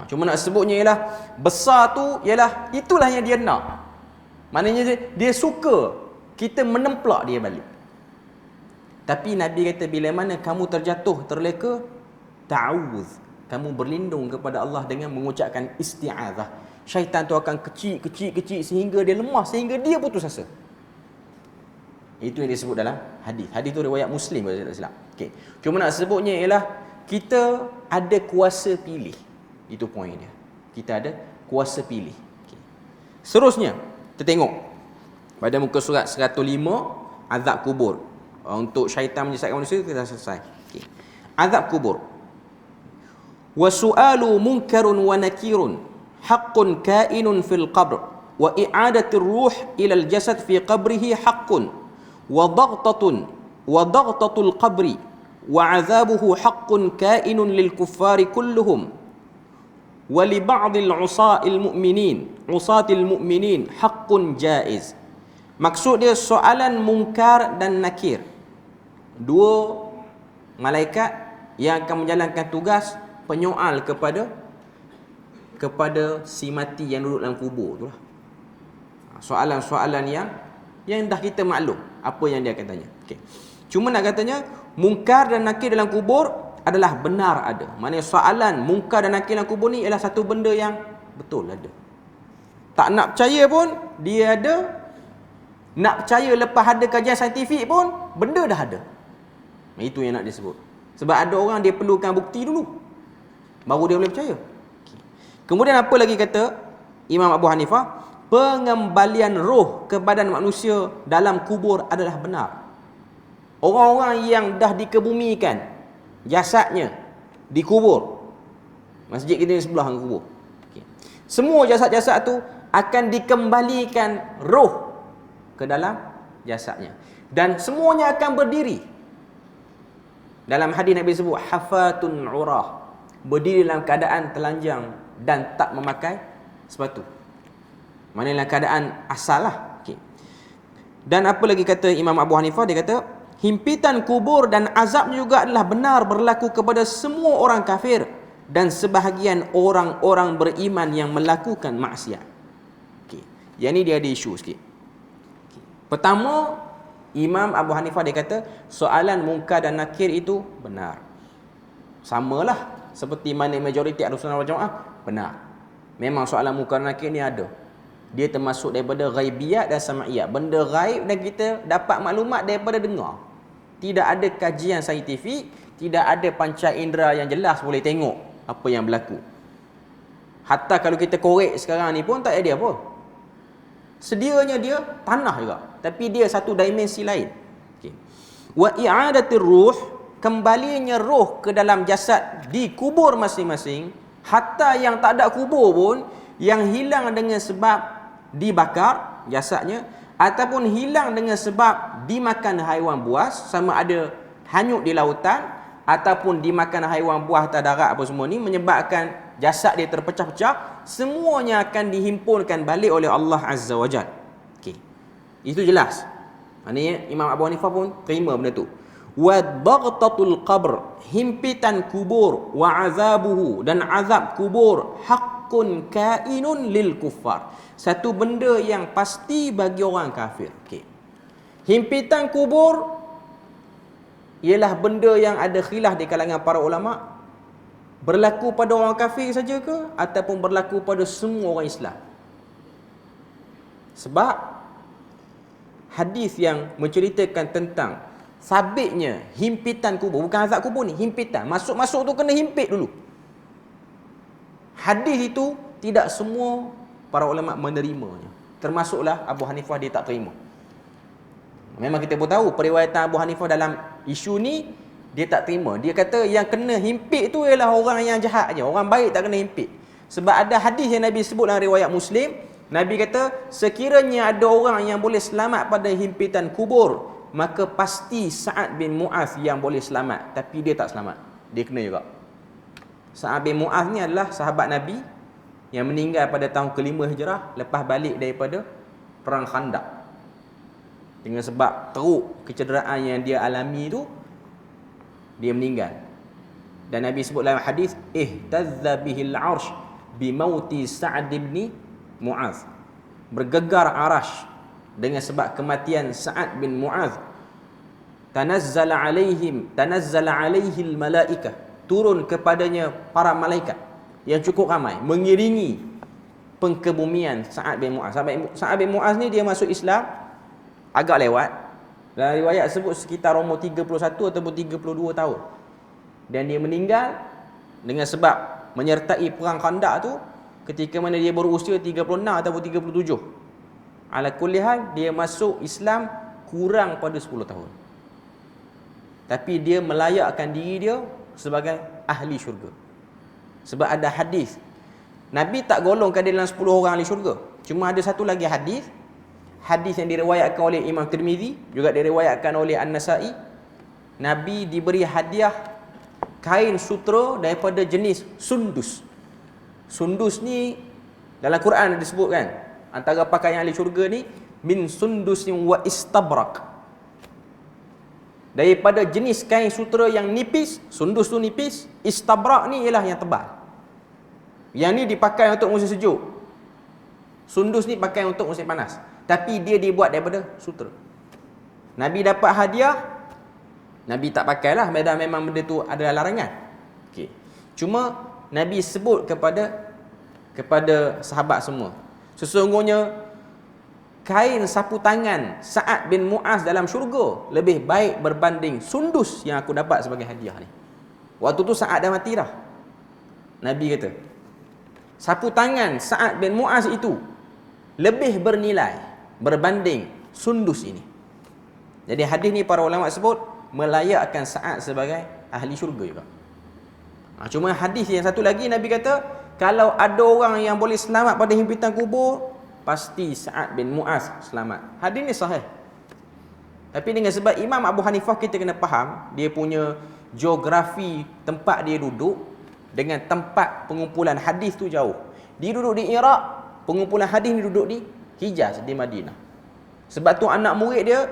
Cuma nak sebutnya ialah besar tu ialah itulah yang dia nak. Maknanya dia suka kita menemplak dia balik. Tapi Nabi kata bila mana kamu terjatuh, terleka, ta'awuz, kamu berlindung kepada Allah dengan mengucapkan isti'adzah. Syaitan tu akan kecil sehingga dia lemah, sehingga dia putus asa. Itu yang disebut dalam hadis. Hadis tu riwayat Muslim kalau saya tak silap. Okey. Cuma nak sebutnya ialah kita ada kuasa pilih. Itu poin dia. Kita ada kuasa pilih. Okay. Seterusnya, kita tengok pada muka surat 105, azab kubur. Untuk syaitan menyesatkan manusia kita dah selesai. Okay. Azab kubur. Wa su'alu munkarun wa nakirun haqqun kainun fil qabr wa i'adatir ruh ila al jasad fi qabrihi haqqun wa daghtatul qabri wa 'adzabuhu haqqun kainun lil kuffari kulluhum wa li ba'dil 'usatil mu'minin haqqun jaiz. Maksud dia soalan mungkar dan nakir, dua malaikat yang akan menjalankan tugas penyoal kepada si mati yang duduk dalam kubur tu lah. Soalan-soalan yang dah kita maklum apa yang dia akan tanya. Okay. Cuma nak katanya mungkar dan nakir dalam kubur adalah benar ada. Maknanya soalan mungkar dan nakir dalam kubur ni ialah satu benda yang betul ada. Tak nak percaya pun dia ada. Nak percaya lepas ada kajian saintifik pun benda dah ada. Itu yang nak disebut. Sebab ada orang dia perlukan bukti dulu baru dia boleh percaya. Kemudian apa lagi kata Imam Abu Hanifah? Pengembalian roh ke badan manusia dalam kubur adalah benar. Orang-orang yang dah dikebumikan jasadnya dikubur, masjid kita ni sebelah dengan kubur. Semua jasad-jasad tu akan dikembalikan roh ke dalam jasadnya dan semuanya akan berdiri. Dalam hadis Nabi sebut hafatun urah, berdiri dalam keadaan telanjang dan tak memakai sepatu. Maknanya dalam keadaan asal lah. Okay. Dan apa lagi kata Imam Abu Hanifah? Dia kata himpitan kubur dan azab juga adalah benar berlaku kepada semua orang kafir dan sebahagian orang-orang beriman yang melakukan maksiat. Okay. Yang ni dia ada isu sikit. Okay. Pertama, Imam Abu Hanifah dia kata soalan mungkar dan nakir itu benar. Samalah seperti mana majoriti Ahlussunnah wal Jamaah, benar. Memang soalan mungkar dan nakir ni ada. Dia termasuk daripada ghaibiyat dan sama'iyat. Benda ghaib dan kita dapat maklumat daripada dengar. Tidak ada kajian saintifik, tidak ada panca indera yang jelas boleh tengok apa yang berlaku. Hatta kalau kita korek sekarang ni pun tak ada apa. Sedianya dia tanah juga, tapi dia satu dimensi lain. Okay. Wa i'adatir ruh, kembalinya roh ke dalam jasad di kubur masing-masing, hatta yang tak ada kubur pun, yang hilang dengan sebab dibakar jasadnya ataupun hilang dengan sebab dimakan haiwan buas, sama ada hanyut di lautan ataupun dimakan haiwan buas atas darat apa semua ni, menyebabkan jasad dia terpecah-pecah, semuanya akan dihimpunkan balik oleh Allah Azza wa Jal. Okay. Itu jelas. Maknanya Imam Abu Hanifah pun terima benda tu. Wa daghtatul qabr, himpitan kubur, wa azabuhu, dan azab kubur, haqqun kainun lil kuffar, satu benda yang pasti bagi orang kafir. Okay. Himpitan kubur ialah benda yang ada khilaf di kalangan para ulama, berlaku pada orang kafir saja ke ataupun berlaku pada semua orang Islam. Sebab hadis yang menceritakan tentang sabitnya himpitan kubur, bukan azab kubur ni, himpitan, masuk-masuk tu kena himpit dulu. Hadis itu tidak semua para ulama menerimanya, termasuklah Abu Hanifah, dia tak terima. Memang kita pun tahu periwayatan Abu Hanifah dalam isu ni, dia tak terima. Dia kata yang kena himpit tu ialah orang yang jahat aja, orang baik tak kena himpit. Sebab ada hadis yang Nabi sebut dalam riwayat Muslim, Nabi kata sekiranya ada orang yang boleh selamat pada himpitan kubur, maka pasti Sa'ad bin Mu'adh yang boleh selamat, tapi dia tak selamat, dia kena juga. Sa'ad bin Mu'adh ni adalah sahabat Nabi yang meninggal pada tahun ke-5 Hijrah lepas balik daripada perang Khandaq. Dengan sebab teruk kecederaan yang dia alami tu, dia meninggal. Dan Nabi sebut dalam hadis, ihtazza bihil arsh bimauti Sa'ad bin Mu'adh, bergegar arash dengan sebab kematian Sa'ad bin Mu'adh. Tanazzala alaihil malaikah, turun kepadanya para malaikat yang cukup ramai mengiringi pengkebumian Sa'ad bin Mu'adh. Sa'ad bin Mu'adh ni dia masuk Islam agak lewat. Dalam riwayat sebut sekitar umur 31 ataupun 32 tahun. Dan dia meninggal dengan sebab menyertai perang Khandaq tu, ketika mana dia berusia 36 ataupun 37. Ala kulli hal, dia masuk Islam kurang pada 10 tahun. Tapi dia melayakkan diri dia sebagai ahli syurga. Sebab ada hadis, Nabi tak golongkan dia dalam 10 orang ahli syurga. Cuma ada satu lagi hadis yang diriwayatkan oleh Imam Tirmizi, juga diriwayatkan oleh An-Nasa'i. Nabi diberi hadiah kain sutera daripada jenis sundus. Sundus ni dalam Quran disebutkan antara pakaian ahli syurga ni min sundusin wa istabrak. Daripada jenis kain sutera yang nipis, sundus tu nipis, istabrak ni ialah yang tebal. Yang ni dipakai untuk musim sejuk. Sundus ni pakai untuk musim panas. Tapi dia dibuat daripada sutera. Nabi dapat hadiah, Nabi tak pakailah, memang benda tu adalah larangan. Okey. Cuma Nabi sebut kepada sahabat semua, sesungguhnya kain sapu tangan Sa'ad bin Mu'az dalam syurga lebih baik berbanding sundus yang aku dapat sebagai hadiah ni. Waktu tu Sa'ad dah mati dah. Nabi kata, sapu tangan Sa'ad bin Mu'az itu lebih bernilai berbanding sundus ini. Jadi hadis ni para ulama sebut melayakkan Sa'ad sebagai ahli syurga juga. Cuma hadis yang satu lagi Nabi kata, kalau ada orang yang boleh selamat pada himpitan kubur, pasti Sa'ad bin Mu'az selamat. Hadis ni sahih. Tapi dengan sebab Imam Abu Hanifah, kita kena faham dia punya geografi tempat dia duduk dengan tempat pengumpulan hadis tu jauh. Dia duduk di Iraq, pengumpulan hadis ni duduk di Hijaz, di Madinah. Sebab tu anak murid dia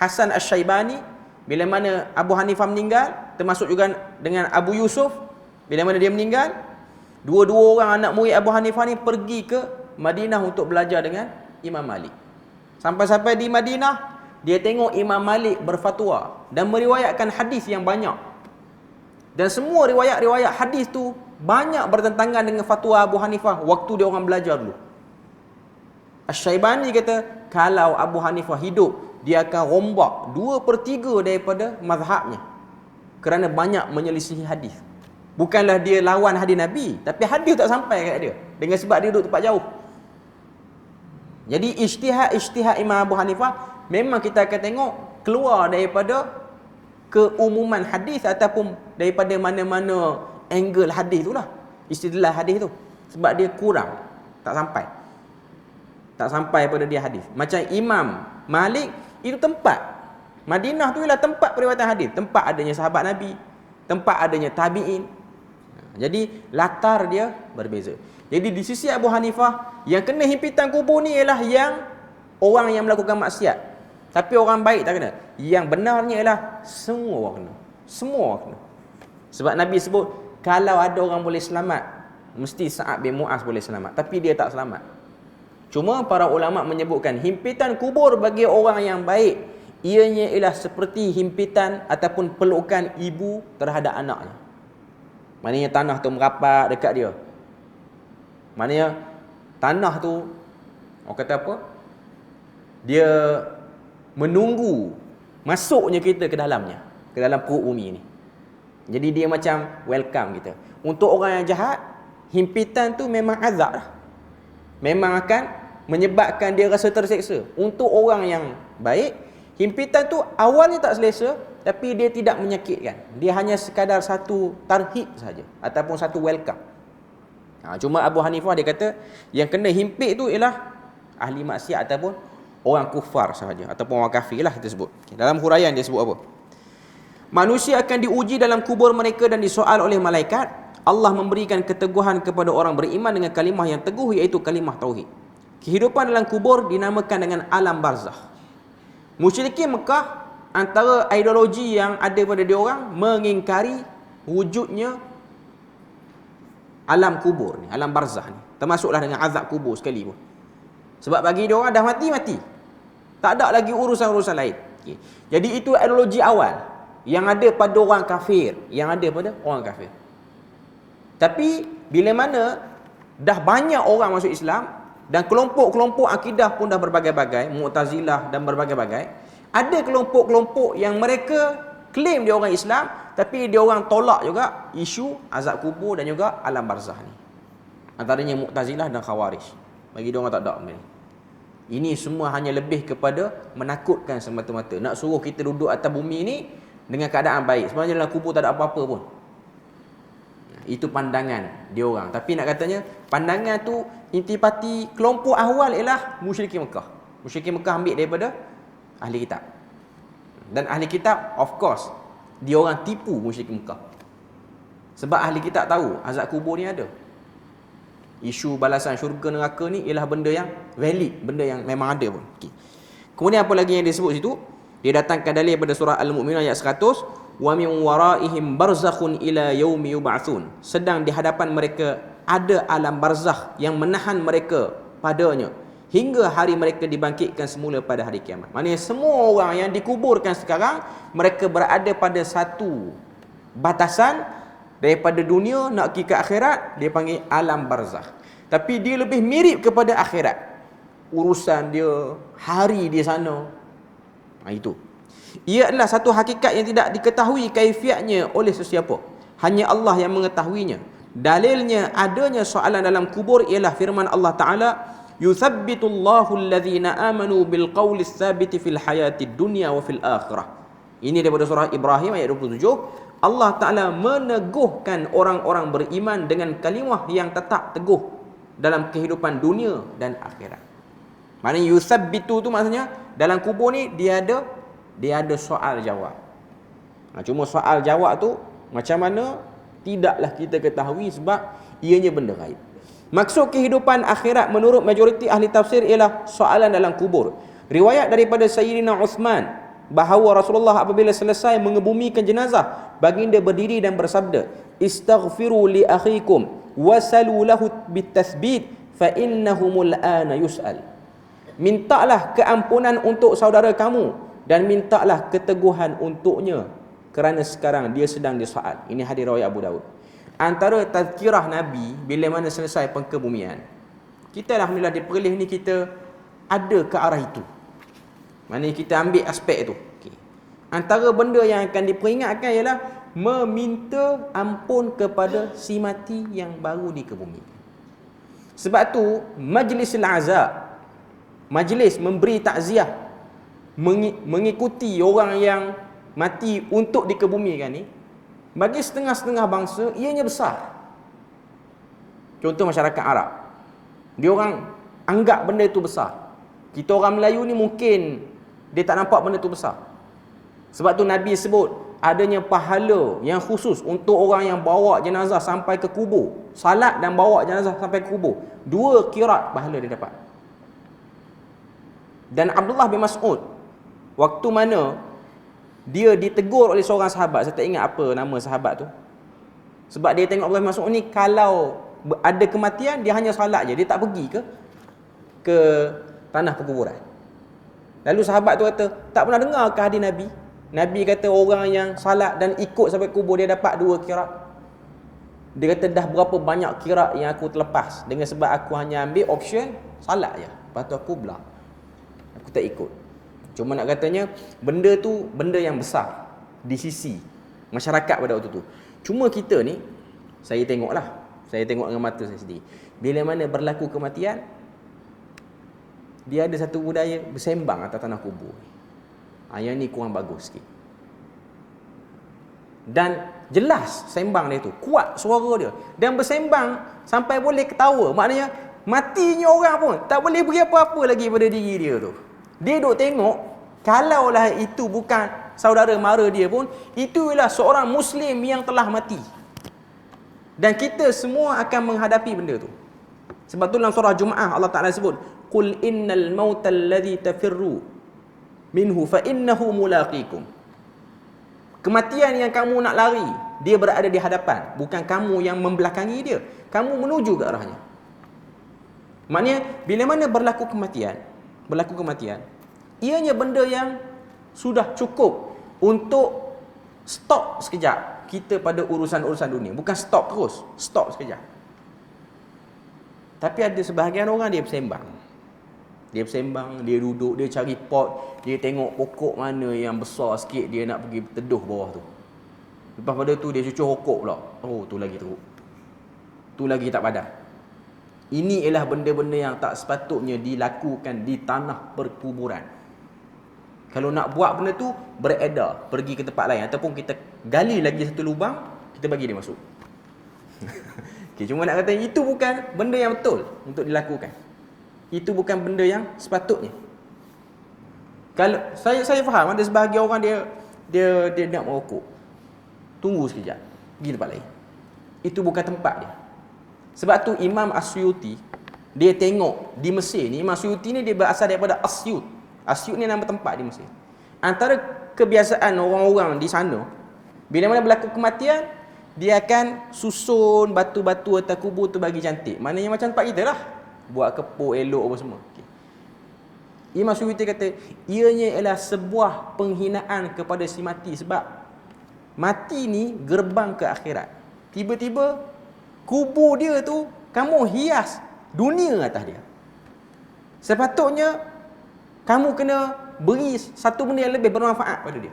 Hasan Asy-Syaibani, bila mana Abu Hanifah meninggal, termasuk juga dengan Abu Yusuf, bila mana dia meninggal, dua-dua orang anak murid Abu Hanifah ni pergi ke Madinah untuk belajar dengan Imam Malik. Sampai-sampai di Madinah, dia tengok Imam Malik berfatwa dan meriwayatkan hadis yang banyak. Dan semua riwayat-riwayat hadis tu banyak bertentangan dengan fatwa Abu Hanifah waktu dia orang belajar dulu. Asy-Syaibani kata, kalau Abu Hanifah hidup, dia akan rombak 2/3 daripada mazhabnya, kerana banyak menyelisihi hadis. Bukanlah dia lawan hadis Nabi, tapi hadis tak sampai kat dia, dengan sebab dia duduk tempat jauh. Jadi ijtihad Imam Abu Hanifah memang kita akan tengok keluar daripada keumuman hadis ataupun daripada mana-mana angle hadis tu lah, istidlal hadis tu. Sebab dia kurang, tak sampai pada dia hadis. Macam Imam Malik, itu tempat Madinah tu ialah tempat periwayatan hadis, tempat adanya sahabat Nabi, tempat adanya tabi'in. Jadi latar dia berbeza. Jadi di sisi Abu Hanifah, yang kena himpitan kubur ni ialah yang orang yang melakukan maksiat. Tapi orang baik tak kena. Yang benarnya ialah semua orang kena. Semua orang kena. Sebab Nabi sebut, kalau ada orang boleh selamat, mesti Sa'ad bin Mu'az boleh selamat. Tapi dia tak selamat. Cuma para ulama menyebutkan himpitan kubur bagi orang yang baik, ianya ialah seperti himpitan ataupun pelukan ibu terhadap anaknya. Maknanya tanah tu merapat dekat dia. Maknanya tanah tu, orang kata apa? Dia menunggu masuknya kita ke dalamnya, ke dalam perut bumi ni. Jadi dia macam welcome kita. Untuk orang yang jahat, himpitan tu memang azab lah. Memang akan menyebabkan dia rasa terseksa. Untuk orang yang baik, himpitan tu awalnya tak selesa, tapi dia tidak menyakitkan. Dia hanya sekadar satu tarhib saja, ataupun satu welcome. Cuma Abu Hanifah dia kata, yang kena himpit tu ialah ahli maksiat ataupun orang kufar sahaja, ataupun orang kafir lah kita sebut. Dalam huraian dia sebut apa? Manusia akan diuji dalam kubur mereka dan disoal oleh malaikat. Allah memberikan keteguhan kepada orang beriman dengan kalimah yang teguh, iaitu kalimah tauhid. Kehidupan dalam kubur dinamakan dengan alam barzakh. Musyrikin Mekah, antara ideologi yang ada pada dia orang, mengingkari wujudnya alam kubur ni, alam barzakh ni. Termasuklah dengan azab kubur sekali pun. Sebab bagi dia orang dah mati. Tak ada lagi urusan-urusan lain. Okay. Jadi itu ideologi awal yang ada pada orang kafir, Tapi bila mana dah banyak orang masuk Islam dan kelompok-kelompok akidah pun dah berbagai-bagai, Mu'tazilah dan berbagai-bagai, ada kelompok-kelompok yang mereka claim dia orang Islam, tapi dia orang tolak juga isu azab kubur dan juga alam barzakh ni. Antaranya Mu'tazilah dan Khawarij. Bagi dia orang tak ada benda ni. Ini semua hanya lebih kepada menakutkan semata-mata. Nak suruh kita duduk atas bumi ni dengan keadaan baik. Sebenarnya dalam kubur tak ada apa-apa pun. Itu pandangan dia orang. Tapi nak katanya, pandangan tu intipati kelompok awal ialah musyrikin Mekah. Musyrikin Mekah ambil daripada ahli kitab. Dan ahli kitab, of course, dia orang tipu musyrikin Mekah. Sebab ahli kitab tahu azab kubur ni ada. Isu balasan syurga neraka ni ialah benda yang valid, benda yang memang ada pun. Okay. Kemudian apa lagi yang disebut situ? Dia datangkan dalil pada surah Al-Mu'minun ayat 100, wa min waraihim barzakhun ila yaumi yub'atsun. Sedang di hadapan mereka ada alam barzakh yang menahan mereka padanya hingga hari mereka dibangkitkan semula pada hari kiamat. Maknanya semua orang yang dikuburkan sekarang, mereka berada pada satu batasan daripada dunia nak pergi ke akhirat, dia panggil alam barzakh. Tapi dia lebih mirip kepada akhirat. Urusan dia, hari dia sana. Itu. Ia adalah satu hakikat yang tidak diketahui kaifiatnya oleh sesiapa. Hanya Allah yang mengetahuinya. Dalilnya adanya soalan dalam kubur ialah firman Allah Ta'ala, yuthabbitullahu alladhina amanu bilqawli tsabiti fil hayatid dunya wa fil akhirah. Ini daripada surah Ibrahim ayat 27. Allah Ta'ala meneguhkan orang-orang beriman dengan kalimah yang tetap teguh dalam kehidupan dunia dan akhirat. Maknanya yuthabbitu tu maksudnya dalam kubur ni dia ada soal jawab. Cuma soal jawab tu macam mana tidaklah kita ketahui sebab ianya benda gaib. Maksud kehidupan akhirat menurut majoriti ahli tafsir ialah soalan dalam kubur. Riwayat daripada Sayyidina Uthman bahawa Rasulullah apabila selesai mengebumikan jenazah, baginda berdiri dan bersabda, istaghfiru li akhikum wasalu lahu bitathbit fa innahumul ana yus'al. Mintalah keampunan untuk saudara kamu dan mintalah keteguhan untuknya kerana sekarang dia sedang disoal. Ini hadis riwayat Abu Daud. Antara tazkirah Nabi bila mana selesai pengkebumian, kita alhamdulillah di Perlis ni kita ada ke arah itu. Maknanya kita ambil aspek itu. Okay. Antara benda yang akan diperingatkan ialah meminta ampun kepada si mati yang baru dikebumikan. Sebab tu majlis al-azab, majlis memberi takziah, mengikuti orang yang mati untuk dikebumikan ni, bagi setengah-setengah bangsa ianya besar. Contoh masyarakat Arab, dia orang anggap benda itu besar. Kita orang Melayu ni mungkin dia tak nampak benda itu besar. Sebab tu Nabi sebut adanya pahala yang khusus untuk orang yang bawa jenazah sampai ke kubur, salat dan bawa jenazah sampai ke kubur, 2 qirat pahala dia dapat. Dan Abdullah bin Mas'ud, waktu mana dia ditegur oleh seorang sahabat, saya tak ingat apa nama sahabat tu, sebab dia tengok Abdullah bin Mas'ud ni kalau ada kematian dia hanya salat je, dia tak pergi ke tanah perkuburan. Lalu sahabat tu kata, tak pernah dengar ke hadis Nabi? Nabi kata orang yang salat dan ikut sampai kubur dia dapat 2 qirat. Dia kata dah berapa banyak qirat yang aku terlepas dengan sebab aku hanya ambil option salat je. Lepas tu aku belah, aku tak ikut. Cuma nak katanya benda tu benda yang besar di sisi masyarakat pada waktu tu. Cuma kita ni, saya tengok dengan mata saya sendiri, bila mana berlaku kematian, dia ada satu budaya bersembang atas tanah kubur. Yang ni kurang bagus sikit. Dan jelas sembang dia tu, kuat suara dia, dan bersembang sampai boleh ketawa. Maknanya matinya orang pun tak boleh beri apa-apa lagi pada diri dia tu. Dia duk tengok, kalaulah itu bukan saudara mara dia pun, itu ialah seorang Muslim yang telah mati. Dan kita semua akan menghadapi benda tu. Sebab tu dalam surah Jum'ah Allah Ta'ala sebut, qul innal mauta alladhi tafirru minhu fa innahu mulaqikum. Kematian yang kamu nak lari, dia berada di hadapan, bukan kamu yang membelakangi dia. Kamu menuju ke arahnya. Maknanya bila mana berlaku kematian, ianya benda yang sudah cukup untuk stop sekejap kita pada urusan-urusan dunia. Bukan stop terus, stop sekejap. Tapi ada sebahagian orang dia bersembang. Dia duduk, dia cari pot, dia tengok pokok mana yang besar sikit, dia nak pergi teduh bawah tu. Lepas pada tu dia cucuk hokok pula. Oh, tu lagi teruk. Tu lagi tak padan. Ini ialah benda-benda yang tak sepatutnya dilakukan di tanah perkuburan. Kalau nak buat benda tu, beredar, pergi ke tempat lain. Ataupun kita gali lagi satu lubang, kita bagi dia masuk. Okay, cuma nak kata itu bukan benda yang betul untuk dilakukan. Itu bukan benda yang sepatutnya. Kalau saya faham ada sebahagian orang dia nak merokok. Tunggu sekejap, pergi tempat lain. Itu bukan tempat dia. Sebab tu Imam Asyuti dia tengok di Mesir ni, Imam Asyuti ni dia berasal daripada Asyut. Asyut ni nama tempat di Mesir. Antara kebiasaan orang-orang di sana, bila mana berlaku kematian, dia akan susun batu-batu atas kubur tu bagi cantik. Maknanya macam tempat kita lah, buat kepuk elok apa semua. Okay. Imam Asyuti kata ianya ialah sebuah penghinaan kepada si mati. Sebab mati ni gerbang ke akhirat. Tiba-tiba kubur dia tu kamu hias dunia atas dia. Sepatutnya kamu kena beri satu benda yang lebih bermanfaat pada dia,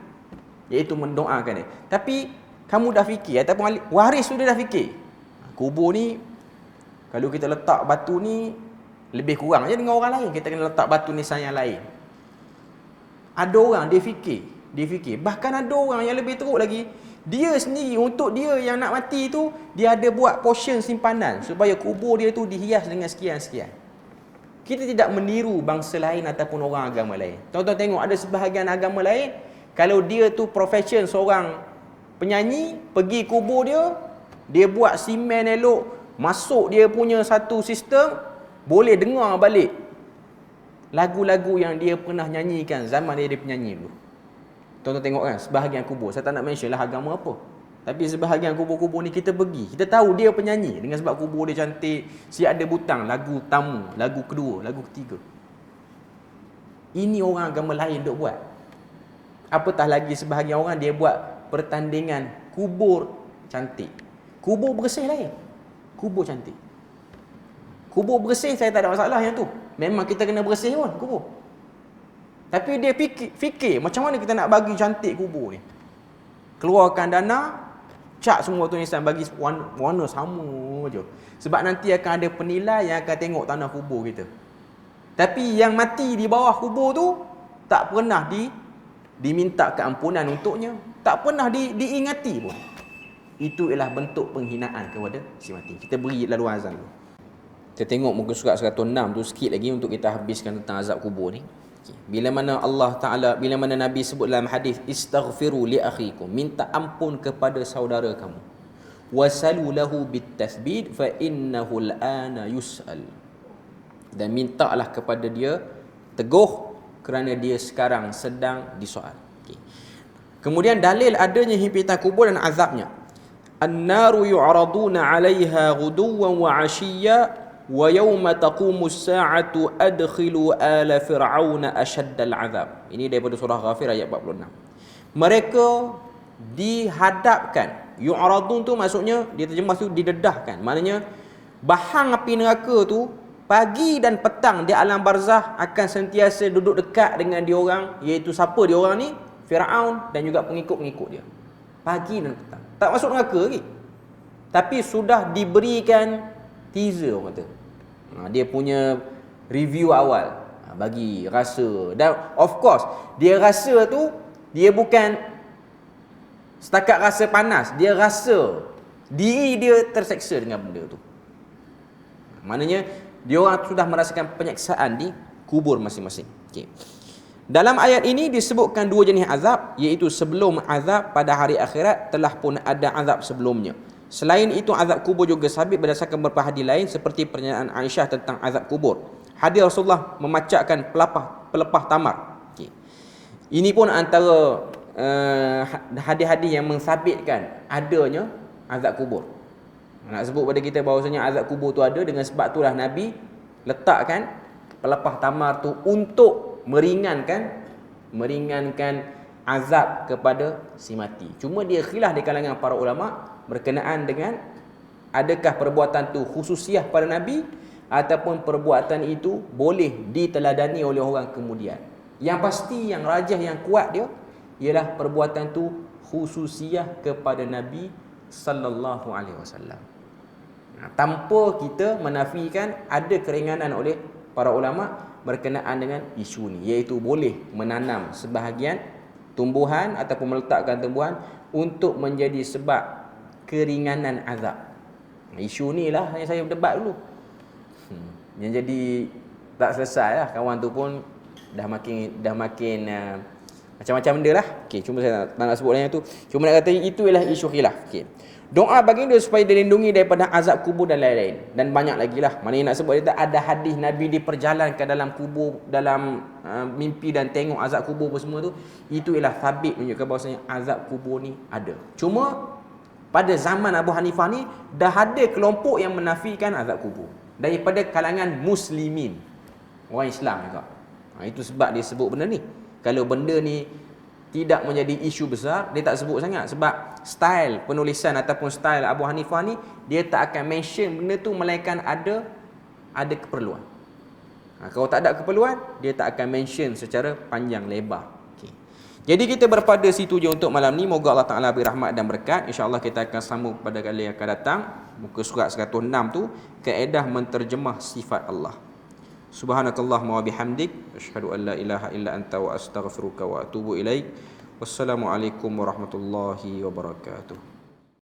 iaitu mendoakan dia. Tapi kamu dah fikir, ataupun waris tu dia dah fikir, kubur ni kalau kita letak batu ni lebih kurang je dengan orang lain, kita kena letak batu nisan yang lain. Ada orang dia fikir. Bahkan ada orang yang lebih teruk lagi, dia sendiri, untuk dia yang nak mati tu, dia ada buat portion simpanan supaya kubur dia tu dihias dengan sekian-sekian. Kita tidak meniru bangsa lain ataupun orang agama lain. Tuan-tuan tengok, ada sebahagian agama lain, kalau dia tu profession seorang penyanyi, pergi kubur dia buat simen elok, masuk dia punya satu sistem, boleh dengar balik lagu-lagu yang dia pernah nyanyikan zaman dia penyanyi dulu. Tuan-tuan tengok kan, sebahagian kubur, saya tak nak mention lah agama apa, tapi sebahagian kubur-kubur ni kita pergi, kita tahu dia penyanyi dengan sebab kubur dia cantik, siap ada butang, lagu tamu, lagu kedua, lagu ketiga. Ini orang agama lain duk buat. Apatah lagi sebahagian orang dia buat pertandingan kubur cantik. Kubur bersih lain, kubur cantik. Kubur bersih saya tak ada masalah yang tu, memang kita kena bersih pun kubur. Tapi dia fikir macam mana kita nak bagi cantik kubur ni. Keluarkan dana, cat semua tulisan, bagi warna sama je. Sebab nanti akan ada penilai yang akan tengok tanah kubur kita. Tapi yang mati di bawah kubur tu tak pernah diminta keampunan untuknya, tak pernah diingati pun. Itu ialah bentuk penghinaan kepada si mati. Kita beri laluan azan dulu. Kita tengok muka surat 106 tu sikit lagi untuk kita habiskan tentang azab kubur ni. Bila mana Allah Ta'ala, bila mana Nabi sebut dalam hadis, istaghfiru li akhikum, minta ampun kepada saudara kamu, wasalu lahu bitathbit fa innahu al-ana yus'al, dan mintalah kepada dia teguh kerana dia sekarang sedang disoal. Okay. Kemudian dalil adanya himpitan kubur dan azabnya, an-naru yu'raduna 'alaiha ghuduwan wa 'ashiyya wa yawma taqumus sa'atu adkhilu ala fir'auna ashaddal 'adzab. Ini daripada surah Ghafir ayat 46. Mereka dihadapkan, yu'radun tu maksudnya dia terjemah tu didedahkan. Maknanya bahang api neraka tu pagi dan petang di alam barzah akan sentiasa duduk dekat dengan diorang, iaitu siapa diorang ni? Firaun dan juga pengikut-pengikut dia. Pagi dan petang. Tak masuk neraka lagi, tapi sudah diberikan teaser orang kata. Dia punya review awal, bagi rasa. Dan of course dia rasa tu, dia bukan setakat rasa panas, dia rasa diri dia terseksa dengan benda tu. Maknanya dia orang sudah merasakan penyeksaan di kubur masing-masing. Okay. Dalam ayat ini disebutkan dua jenis azab, iaitu sebelum azab pada hari akhirat, telah pun ada azab sebelumnya. Selain itu, azab kubur juga sabit berdasarkan beberapa hadis lain, seperti pernyataan Aisyah tentang azab kubur. Hadis Rasulullah memacakkan pelepah tamar. Okay. Ini pun antara hadis-hadis yang mensabitkan adanya azab kubur. Nak sebut pada kita bahawasanya azab kubur tu ada, dengan sebab itulah Nabi letakkan pelepah tamar tu untuk meringankan azab kepada si mati. Cuma dia khilaf di kalangan para ulama berkenaan dengan adakah perbuatan tu khususiah pada Nabi ataupun perbuatan itu boleh diteladani oleh orang kemudian. Yang pasti, yang rajah, yang kuat dia ialah perbuatan tu khususiah kepada Nabi sallallahu alaihi wasallam. Tanpa kita menafikan ada keringanan oleh para ulama berkenaan dengan isu ni, iaitu boleh menanam sebahagian tumbuhan ataupun meletakkan tumbuhan untuk menjadi sebab keringanan azab. Isu ni lah yang saya debat dulu. Yang jadi tak selesai lah. Kawan tu pun dah makin macam-macam benda lah. Okey, cuma saya tak nak sebut yang tu. Cuma nak kata itu ialah isu khilaf. Okey. Doa baginda supaya dilindungi daripada azab kubur dan lain-lain. Dan banyak lagi lah. Mana yang nak sebut dia, ada hadis Nabi diperjalankan dalam kubur, dalam mimpi dan tengok azab kubur semua tu. Itu ialah sabit menunjukkan bahawasanya azab kubur ni ada. Cuma pada zaman Abu Hanifah ni dah ada kelompok yang menafikan azab kubur daripada kalangan muslimin, orang Islam juga. Itu sebab dia sebut benda ni. Kalau benda ni tidak menjadi isu besar, dia tak sebut sangat. Sebab style penulisan ataupun style Abu Hanifah ni, dia tak akan mention benda tu melainkan ada keperluan. Kalau tak ada keperluan, dia tak akan mention secara panjang lebar. Okay. Jadi kita berpada situ je untuk malam ni. Moga Allah Ta'ala beri rahmat dan berkat. InsyaAllah kita akan sambung pada kali yang akan datang. Muka surat 106 tu, kaedah menterjemah sifat Allah. Subhanakallahumma wa bihamdik, asyhadu an la ilaha illa anta wa astaghfiruka wa atubu ilaik. Wassalamualaikum warahmatullahi wabarakatuh.